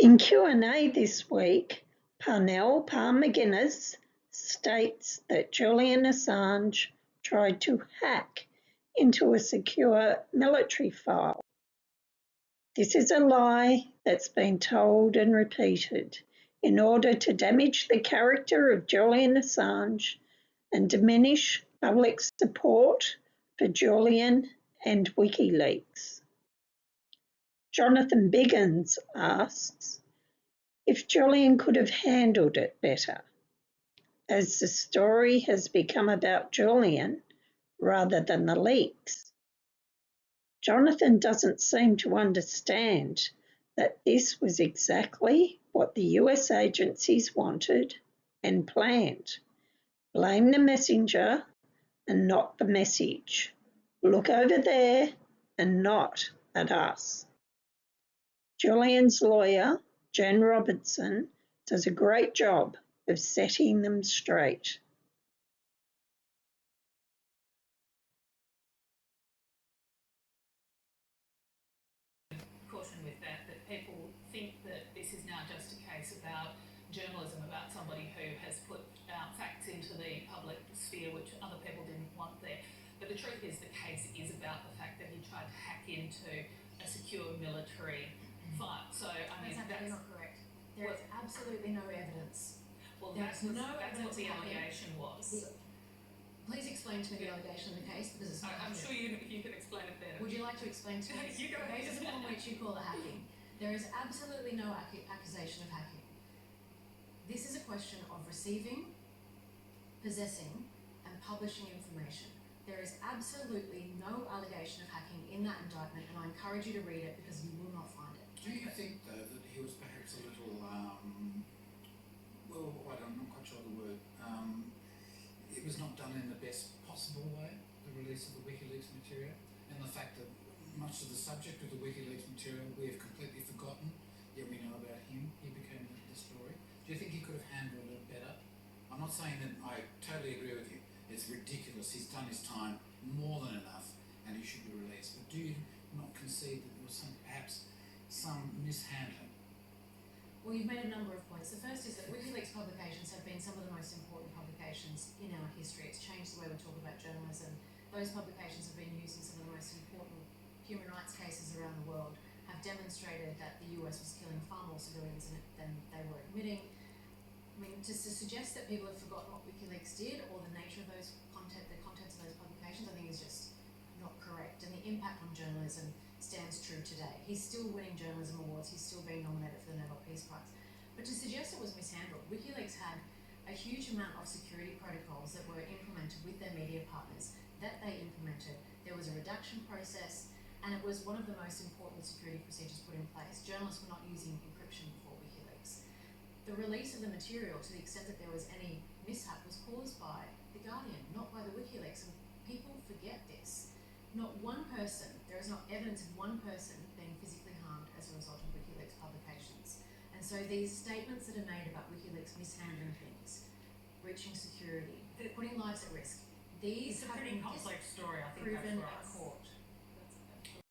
In Q&A this week, Parnell Palmer-Guinness states that Julian Assange tried to hack into a secure military file. This is a lie that's been told and repeated in order to damage the character of Julian Assange and diminish public support for Julian and WikiLeaks. Jonathan Biggins asks if Julian could have handled it better, as the story has become about Julian rather than the leaks. Jonathan doesn't seem to understand that this was exactly what the US agencies wanted and planned. Blame the messenger and not the message. Look over there and not at us. Julian's lawyer, Jen Robertson, does a great job of setting them straight. Caution with that people think that this is now just a case about journalism, about somebody who has put facts into the public sphere which other people didn't want there. But the truth is the case is about the fact that he tried to hack into a secure military file. So, I mean, that's not correct. There is absolutely no evidence. Well, that's what the allegation was. Please explain to me the allegation of the case, because it's not I'm sure you can explain it better. Would you like to explain to me You go the basis upon which you call it hacking? There is absolutely no accusation of hacking. This is a question of receiving, possessing, and publishing information. There is absolutely no allegation of hacking in that indictment, and I encourage you to read it because you will not find it. Do you think, though, that he was perhaps a little, I'm not quite sure the word, it was not done in the best possible way, the release of the WikiLeaks material, and the fact that much of the subject of the WikiLeaks material we have completely forgotten, yet we know about him, he became the story. Do you think he could have handled it better? I'm not saying that I totally agree with you. It's ridiculous. He's done his time more than enough and he should be released. But do you not concede that there was perhaps some mishandling? Well, you've made a number of points. The first is that WikiLeaks publications have been some of the most important publications in our history. It's changed the way we talk about journalism. Those publications have been used in some of the most important human rights cases around the world, have demonstrated that the US was killing far more civilians than they were admitting. I mean, to suggest that people have forgotten what WikiLeaks did or the nature of the contents of those publications, I think is just not correct. And the impact on journalism stands true today. He's still winning journalism awards. He's still being nominated for the Nobel Peace Prize. But to suggest it was mishandled, WikiLeaks had a huge amount of security protocols that were implemented with their media partners that they implemented. There was a redaction process, and it was one of the most important security procedures put in place. Journalists were not using encryption before WikiLeaks. The release of the material, to the extent that there was any mishap, was caused by The Guardian, not by the WikiLeaks. And people forget this. Not one person, there is not evidence of one person being physically harmed as a result of WikiLeaks publications. And so these statements that are made about WikiLeaks mishandling things, breaching security, putting lives at risk, these it's a pretty complex story, I think proven that's right. at court.